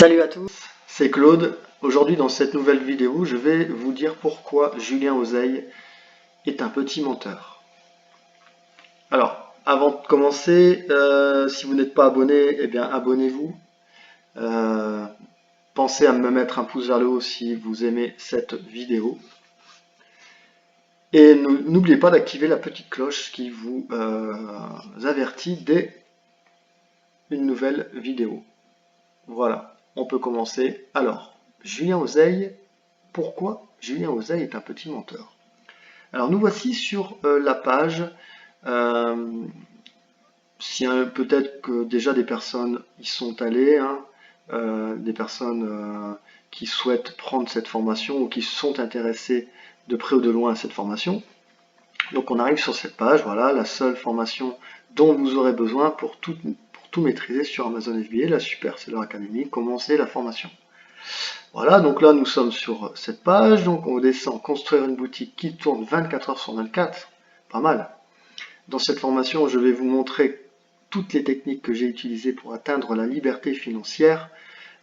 Salut à tous, c'est Claude. Aujourd'hui dans cette nouvelle vidéo, je vais vous dire pourquoi Julien Oseille est un petit menteur. Alors, avant de commencer, si vous n'êtes pas abonné, eh bien abonnez-vous. Pensez à me mettre un pouce vers le haut si vous aimez cette vidéo. Et n'oubliez pas d'activer la petite cloche qui vous avertit dès une nouvelle vidéo. Voilà, on peut commencer. Alors, Julien Oseille, pourquoi Julien Oseille est un petit menteur? Alors nous voici sur la page. Si peut-être que déjà des personnes y sont allées, des personnes qui souhaitent prendre cette formation ou qui sont intéressées de près ou de loin à cette formation. Donc on arrive sur cette page, voilà, la seule formation dont vous aurez besoin pour tout maîtriser sur Amazon FBA, la Super Seller Academy, commencer la formation. Voilà, donc là nous sommes sur cette page, donc on descend construire une boutique qui tourne 24 heures sur 24, pas mal. Dans cette formation, je vais vous montrer toutes les techniques que j'ai utilisées pour atteindre la liberté financière.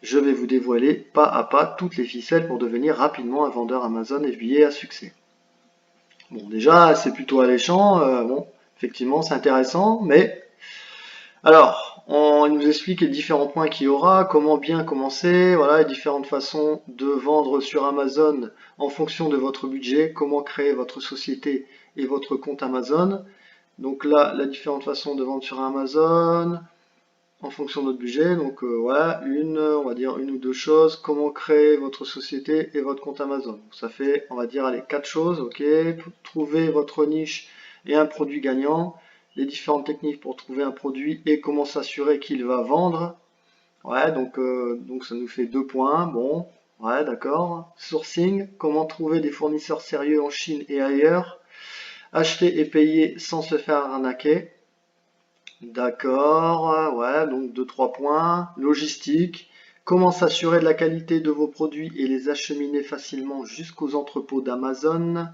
Je vais vous dévoiler pas à pas toutes les ficelles pour devenir rapidement un vendeur Amazon FBA à succès. Bon, déjà, c'est plutôt alléchant, bon, effectivement, c'est intéressant, mais... Alors, on nous explique les différents points qu'il y aura, comment bien commencer, voilà, les différentes façons de vendre sur Amazon en fonction de votre budget, comment créer votre société et votre compte Amazon. Donc là, la différente façon de vendre sur Amazon en fonction de votre budget. Donc voilà, on va dire une ou deux choses. Comment créer votre société et votre compte Amazon. Ça fait, on va dire, allez, 4 choses. Ok, trouver votre niche et un produit gagnant. Les différentes techniques pour trouver un produit et comment s'assurer qu'il va vendre. Ouais, donc ça nous fait 2 points. Bon, ouais, d'accord. Sourcing, comment trouver des fournisseurs sérieux en Chine et ailleurs. Acheter et payer sans se faire arnaquer. D'accord, ouais, donc 2-3 points. Logistique, comment s'assurer de la qualité de vos produits et les acheminer facilement jusqu'aux entrepôts d'Amazon.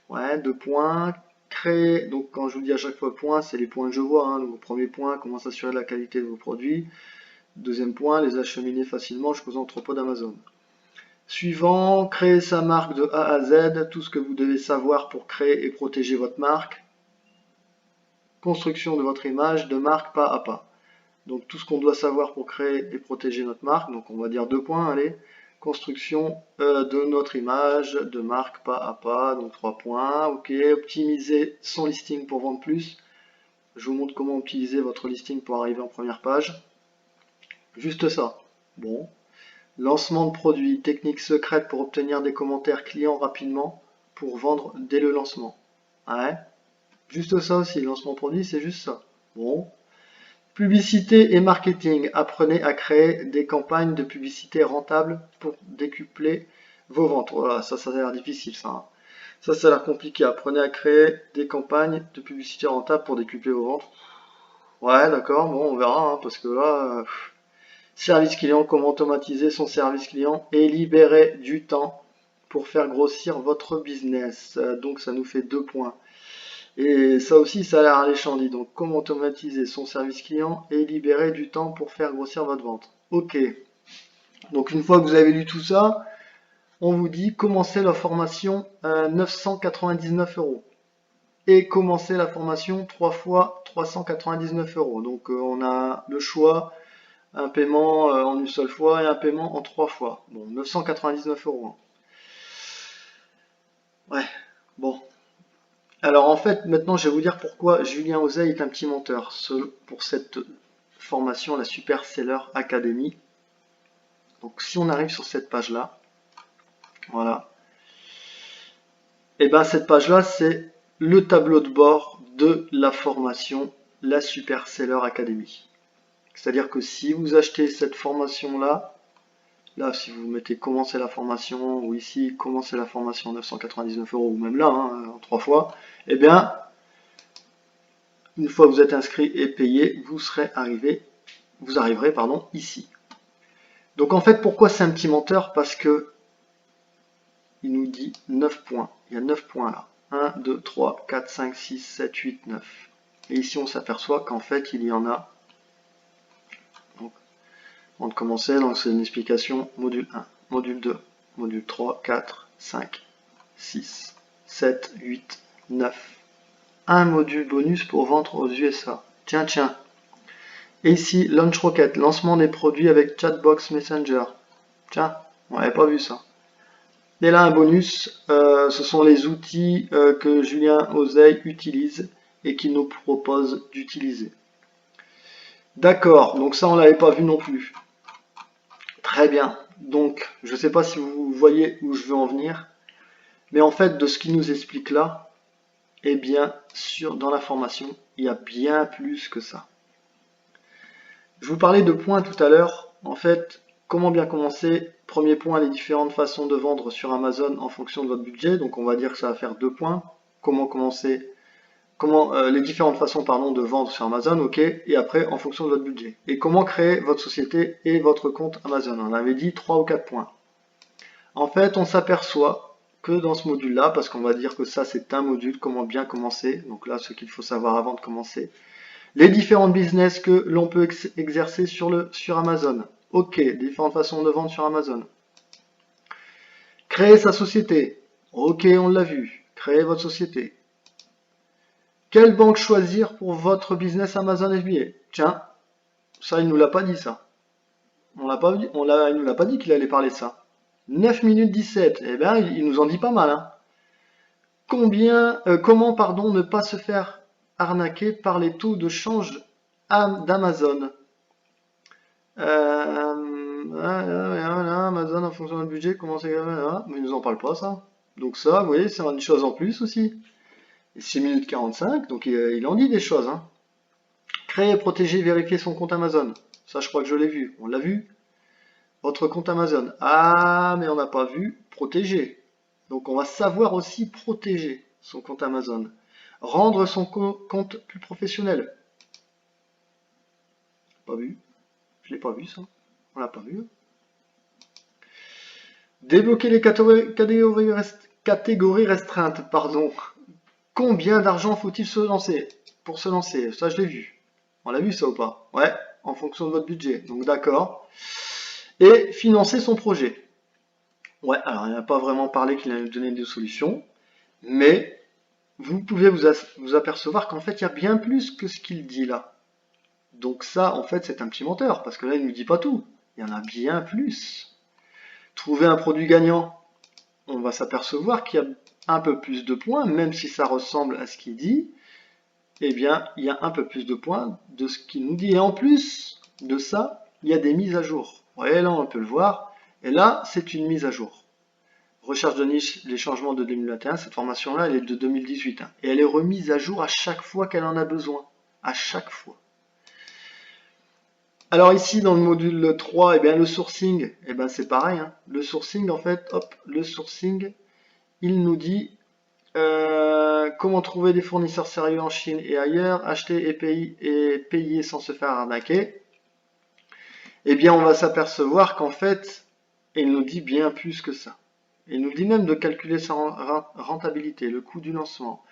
Ouais, 2 points. Créer, donc quand je vous dis à chaque fois point, c'est les points que je vois. Donc, premier point, comment s'assurer de la qualité de vos produits. Deuxième point, les acheminer facilement jusqu'aux entrepôts d'Amazon. Suivant, créer sa marque de A à Z, tout ce que vous devez savoir pour créer et protéger votre marque. Construction de votre image de marque pas à pas. Donc tout ce qu'on doit savoir pour créer et protéger notre marque, donc on va dire 2 points, allez. Construction de notre image de marque pas à pas, donc 3 points. Ok, optimiser son listing pour vendre plus. Je vous montre comment optimiser votre listing pour arriver en première page. Juste ça. Bon. Lancement de produit, technique secrète pour obtenir des commentaires clients rapidement pour vendre dès le lancement. Ouais. Juste ça aussi, lancement de produit, c'est juste ça. Bon. Publicité et marketing. Apprenez à créer des campagnes de publicité rentables pour décupler vos ventes. Voilà, ça a l'air difficile ça. Ça a l'air compliqué. Apprenez à créer des campagnes de publicité rentables pour décupler vos ventes. Ouais, d'accord, bon, on verra, parce que là, service client, comment automatiser son service client et libérer du temps pour faire grossir votre business. Donc ça nous fait 2 points. Et ça aussi, ça a l'air alléchant, dit. Donc, comment automatiser son service client et libérer du temps pour faire grossir votre vente. Ok. Donc, une fois que vous avez lu tout ça, on vous dit commencez la formation 999 €. Et commencer la formation 3 fois 399 €. Donc, on a le choix, un paiement en une seule fois et un paiement en 3 fois. Bon, 999 €. Ouais, bon. Alors en fait, maintenant je vais vous dire pourquoi Julien Oseille est un petit menteur pour cette formation, la Super Seller Academy. Donc si on arrive sur cette page-là, voilà, et bien cette page-là, c'est le tableau de bord de la formation, la Super Seller Academy. C'est-à-dire que si vous achetez cette formation-là, là si vous mettez commencer la formation, ou ici commencer la formation 999 €, ou même là, en 3 fois, et bien une fois que vous êtes inscrit et payé, vous arriverez ici. Donc en fait, pourquoi c'est un petit menteur? Parce que il nous dit 9 points. Il y a 9 points là. 1, 2, 3, 4, 5, 6, 7, 8, 9. Et ici, on s'aperçoit qu'en fait, il y en a donc, Avant de commencer, donc c'est une explication module 1, module 2, module 3, 4, 5, 6, 7, 8, 9. Un module bonus pour vendre aux USA. Tiens. Et ici, Launch Rocket, lancement des produits avec Chatbox Messenger. Tiens, on n'avait pas vu ça. Et là, un bonus, ce sont les outils que Julien Oseille utilise et qu'il nous propose d'utiliser. D'accord, donc ça, on ne l'avait pas vu non plus. Très bien. Donc, je ne sais pas si vous voyez où je veux en venir, mais en fait, de ce qu'il nous explique là, eh bien, dans la formation, il y a bien plus que ça. Je vous parlais de points tout à l'heure. En fait, comment bien commencer? Premier point, les différentes façons de vendre sur Amazon en fonction de votre budget. Donc, on va dire que ça va faire 2 points. Comment commencer? Les différentes façons de vendre sur Amazon, ok, et après en fonction de votre budget. Et comment créer votre société et votre compte Amazon. On avait dit 3 ou 4 points. En fait, on s'aperçoit que dans ce module-là, parce qu'on va dire que ça c'est un module, comment bien commencer, donc là ce qu'il faut savoir avant de commencer, les différents business que l'on peut exercer sur Amazon. Ok, différentes façons de vendre sur Amazon. Créer sa société. Ok, on l'a vu. Créer votre société. Quelle banque choisir pour votre business Amazon FBA? Tiens, ça il nous l'a pas dit ça. Il nous l'a pas dit qu'il allait parler de ça. 9 minutes 17, eh bien il nous en dit pas mal. Hein. Comment ne pas se faire arnaquer par les taux de change d'Amazon? Amazon en fonction du budget, comment c'est... mais il nous en parle pas ça. Donc ça, vous voyez, c'est une chose en plus aussi. 6 minutes 45, donc il en dit des choses. Hein. Créer, protéger, vérifier son compte Amazon. Ça, je crois que je l'ai vu. On l'a vu? Votre compte Amazon. Ah, mais on n'a pas vu protéger. Donc, on va savoir aussi protéger son compte Amazon. Rendre son compte plus professionnel. Pas vu. Je l'ai pas vu, ça. On l'a pas vu. Débloquer les catégories restreintes, pardon. Combien d'argent faut-il se lancer pour se lancer? Ça, je l'ai vu. On l'a vu ça ou pas? Ouais, en fonction de votre budget. Donc d'accord. Et financer son projet. Ouais, alors il n'a pas vraiment parlé qu'il allait nous donner des solutions, mais vous pouvez vous apercevoir qu'en fait, il y a bien plus que ce qu'il dit là. Donc ça, en fait, c'est un petit menteur, parce que là, il ne nous dit pas tout. Il y en a bien plus. Trouver un produit gagnant. On va s'apercevoir qu'il y a un peu plus de points, même si ça ressemble à ce qu'il dit, eh bien, il y a un peu plus de points de ce qu'il nous dit. Et en plus de ça, il y a des mises à jour. Vous voyez, là, on peut le voir. Et là, c'est une mise à jour. Recherche de niche, les changements de 2021. Cette formation-là, elle est de 2018. Hein, et elle est remise à jour à chaque fois qu'elle en a besoin. À chaque fois. Alors ici, dans le module 3, eh bien, le sourcing, eh bien, c'est pareil. Hein. Le sourcing, en fait, hop, le sourcing, il nous dit comment trouver des fournisseurs sérieux en Chine et ailleurs, acheter et payer sans se faire arnaquer. Eh bien, on va s'apercevoir qu'en fait, il nous dit bien plus que ça. Il nous dit même de calculer sa rentabilité, le coût du lancement,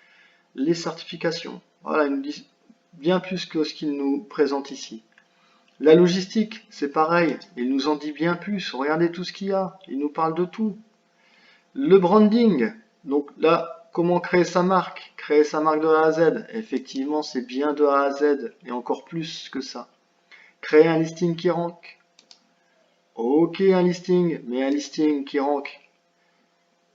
les certifications. Voilà, il nous dit bien plus que ce qu'il nous présente ici. La logistique, c'est pareil, il nous en dit bien plus. Regardez tout ce qu'il y a, il nous parle de tout. Le branding, donc là, comment créer sa marque de A à Z. Effectivement, c'est bien de A à Z, et encore plus que ça. Créer un listing qui rank. Ok, un listing, mais un listing qui rank.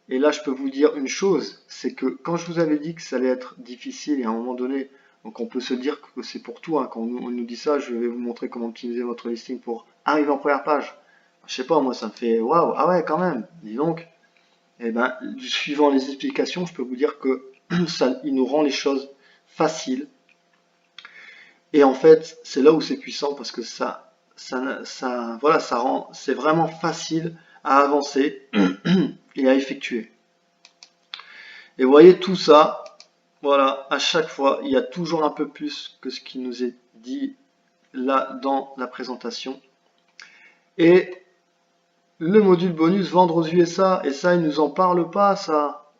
Et là, je peux vous dire une chose, c'est que quand je vous avais dit que ça allait être difficile, et à un moment donné, donc on peut se dire que c'est pour tout, hein, quand on nous dit ça, je vais vous montrer comment optimiser votre listing pour arriver en première page. Je sais pas, moi ça me fait waouh, ah ouais, quand même, dis donc. Eh ben, suivant les explications, je peux vous dire que il nous rend les choses faciles. Et en fait, c'est là où c'est puissant parce que voilà, c'est vraiment facile à avancer et à effectuer. Et vous voyez tout ça, voilà, à chaque fois, il y a toujours un peu plus que ce qui nous est dit là dans la présentation. Et le module bonus vendre aux USA, et ça, il nous en parle pas, ça.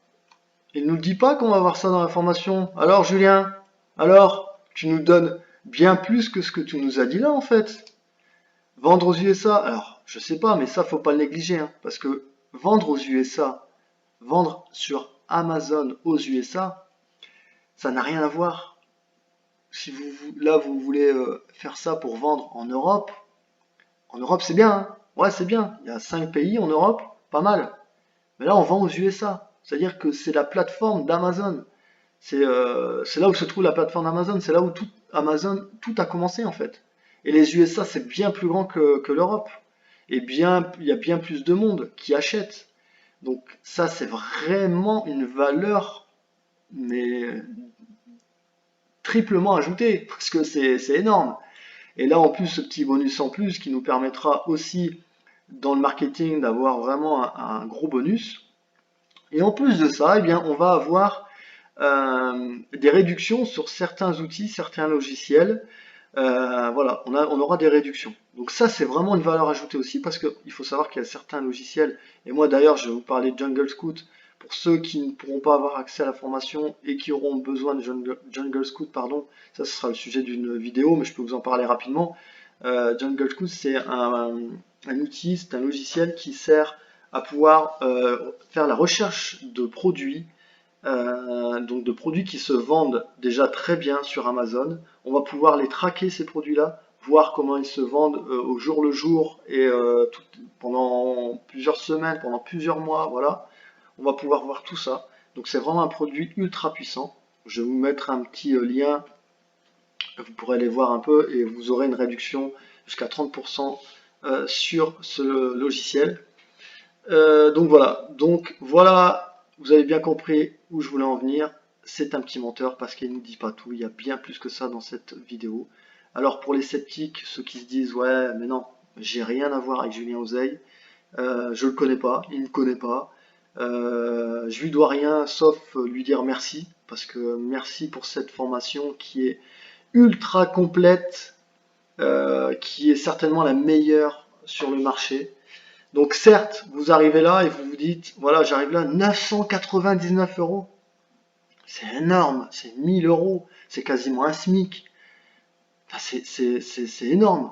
Il nous dit pas qu'on va voir ça dans la formation. Alors, Julien, alors, tu nous donnes bien plus que ce que tu nous as dit là, en fait. Vendre aux USA, alors je sais pas, mais ça faut pas le négliger, hein, parce que vendre aux USA, vendre sur Amazon aux USA, ça n'a rien à voir. Si là vous voulez faire ça pour vendre en Europe c'est bien, hein. Ouais c'est bien. Il y a 5 pays en Europe, pas mal. Mais là on vend aux USA, c'est-à-dire que c'est la plateforme d'Amazon. C'est là où se trouve la plateforme d'Amazon, c'est là où tout Amazon tout a commencé en fait. Et les USA c'est bien plus grand que l'Europe. Et bien il y a bien plus de monde qui achète. Donc ça c'est vraiment une valeur mais triplement ajoutée parce que c'est énorme. Et là, en plus, ce petit bonus en plus qui nous permettra aussi dans le marketing d'avoir vraiment un gros bonus. Et en plus de ça, eh bien, on va avoir des réductions sur certains outils, certains logiciels. Voilà, on aura des réductions. Donc ça, c'est vraiment une valeur ajoutée aussi parce qu'il faut savoir qu'il y a certains logiciels. Et moi, d'ailleurs, je vais vous parler de Jungle Scout. Pour ceux qui ne pourront pas avoir accès à la formation et qui auront besoin de Jungle Scout, pardon, ça ce sera le sujet d'une vidéo, mais je peux vous en parler rapidement. Jungle Scout, c'est un outil, c'est un logiciel qui sert à pouvoir faire la recherche de produits donc de produits qui se vendent déjà très bien sur Amazon. On va pouvoir les traquer ces produits-là, voir comment ils se vendent au jour le jour et pendant plusieurs semaines, pendant plusieurs mois, voilà. On va pouvoir voir tout ça. Donc c'est vraiment un produit ultra puissant. Je vais vous mettre un petit lien, vous pourrez aller voir un peu et vous aurez une réduction jusqu'à 30% sur ce logiciel. Donc voilà, vous avez bien compris où je voulais en venir. C'est un petit menteur parce qu'il ne nous dit pas tout. Il y a bien plus que ça dans cette vidéo. Alors pour les sceptiques, ceux qui se disent ouais mais non, j'ai rien à voir avec Julien Oseille, je le connais pas, il ne me connaît pas, je lui dois rien sauf lui dire merci parce que merci pour cette formation qui est ultra complète, qui est certainement la meilleure sur le marché. Donc certes, vous arrivez là et vous vous dites, voilà, j'arrive là, 999 euros. C'est énorme, c'est 1000 euros, c'est quasiment un SMIC. Enfin, c'est énorme.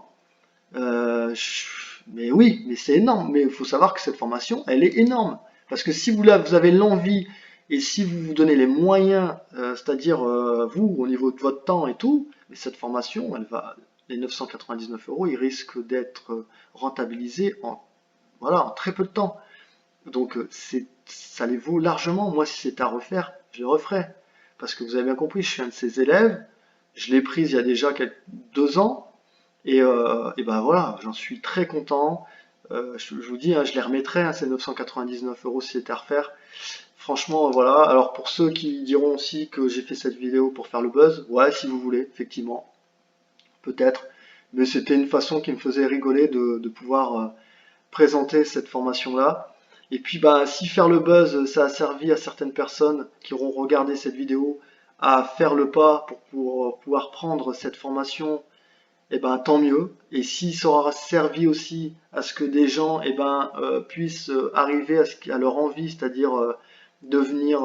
Mais oui, mais c'est énorme. Mais il faut savoir que cette formation, elle est énorme. Parce que si vous avez l'envie et si vous vous donnez les moyens, c'est-à-dire vous, au niveau de votre temps et tout, mais cette formation, les 999 euros, ils risquent d'être rentabilisés voilà, en très peu de temps. Donc ça les vaut largement. Moi, si c'était à refaire, je le referais. Parce que vous avez bien compris, je suis un de ses élèves. Je l'ai prise il y a déjà 2 ans. Et ben voilà, j'en suis très content. Je vous dis, hein, je les remettrai, hein, ces 999 euros si c'était à refaire. Franchement, voilà. Alors pour ceux qui diront aussi que j'ai fait cette vidéo pour faire le buzz, ouais, si vous voulez, effectivement, peut-être. Mais c'était une façon qui me faisait rigoler de pouvoir présenter cette formation-là. Et puis bah, si faire le buzz, ça a servi à certaines personnes qui auront regardé cette vidéo à faire le pas pour pouvoir prendre cette formation, et ben tant mieux. Et si ça aura servi aussi à ce que des gens puissent arriver à leur envie, c'est-à-dire devenir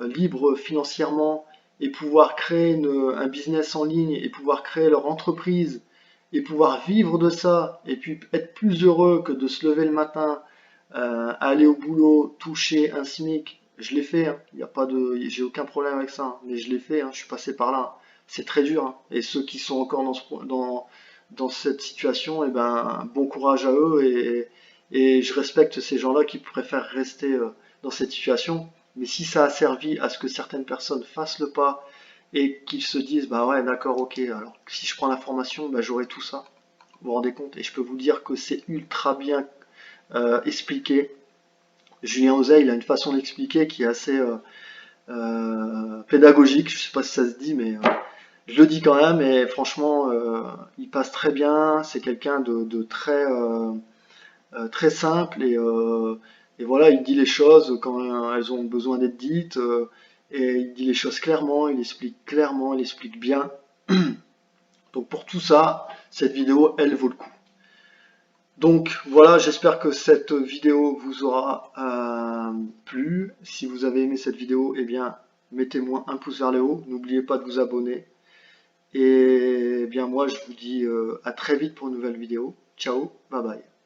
libres financièrement et pouvoir créer un business en ligne et pouvoir créer leur entreprise et pouvoir vivre de ça et puis être plus heureux que de se lever le matin, aller au boulot, toucher un SMIC. Je l'ai fait, hein. Il y a pas de, j'ai aucun problème avec ça, hein. Mais je l'ai fait, hein. Je suis passé par là, hein. C'est très dur, hein. Et ceux qui sont encore dans cette situation, eh ben, bon courage à eux et je respecte ces gens-là qui préfèrent rester dans cette situation. Mais si ça a servi à ce que certaines personnes fassent le pas et qu'ils se disent, bah ouais, d'accord, ok, alors si je prends la formation, bah, j'aurai tout ça. Vous vous rendez compte? Et je peux vous dire que c'est ultra bien expliqué. Julien Osei, il a une façon d'expliquer qui est assez pédagogique. Je sais pas si ça se dit, mais je le dis quand même. Et franchement, il passe très bien. C'est quelqu'un de très très simple et voilà, il dit les choses quand elles ont besoin d'être dites. Et il dit les choses clairement, il explique clairement, il explique bien. Donc pour tout ça, cette vidéo, elle vaut le coup. Donc voilà, j'espère que cette vidéo vous aura plu. Si vous avez aimé cette vidéo, eh bien, mettez-moi un pouce vers le haut. N'oubliez pas de vous abonner. Et bien moi, je vous dis à très vite pour une nouvelle vidéo. Ciao, bye bye.